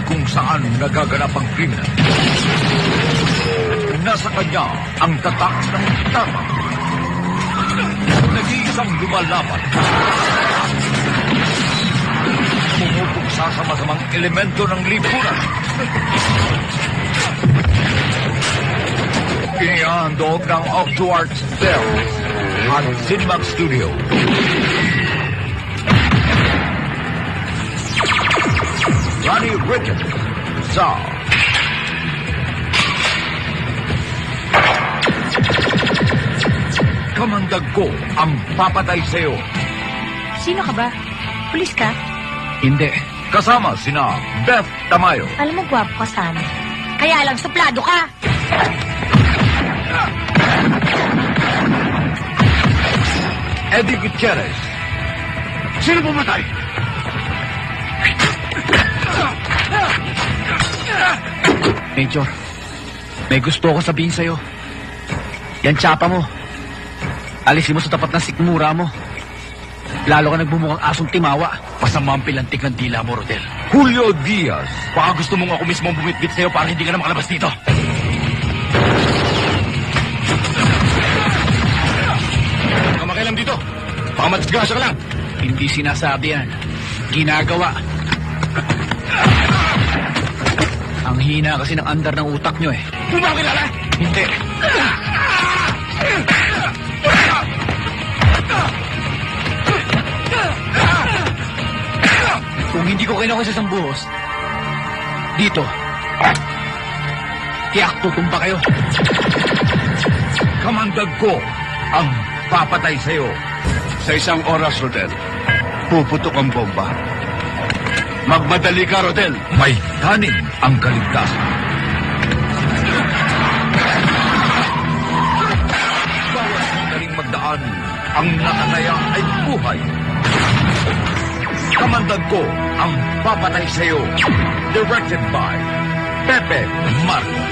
kung saan nagaganap ang krimen. Nasa kanya ang tatak ng tama. Nag-iisang lumalaban. Pumupuksa sa masamang elemento ng lipunan. Inihandog ng Octuarts Bell at Cinemax Studio. Ronnie Richards sa Kamandag ko ang papatay sa'yo. Sino ka ba? Pulis ka? Hindi. Kasama sina Beth Tamayo, Alam mo, gwapo ka sana. Kaya lang, suplado ka! Eddie Gutierrez, Sino pumatay? Major, may gusto ko sabihin sa'yo. Yan tsapa mo. Alisin mo sa tapat ng sikmura mo. Lalo ka nagbumukhang asong timawa. Pasama ang pilantik ng dila mo, Rodel. Julio Diaz, Baka gusto mong ako mismo ang bumitbit sa'yo para hindi ka na makalabas dito. Huwag ka makialam dito. Baka matisgasya ka lang. Hindi sinasabi yan. Ginagawa. Ang hina kasi ng andar ng utak nyo eh. Mo ba ako kilala? Hindi. Kung hindi ko kinuha sa isang buhos, dito, tiyak tutumba kayo. kamandag ko ang papatay sa'yo. Sa isang oras, Rodel, puputok ang bomba. Magmadali ka, Rodel. May taning ang kaligtasan. Bawat sandaling magdaan, ang nakataya ay buhay. Kamandag ko ang papatay sa'yo. Directed by Pepe Marco.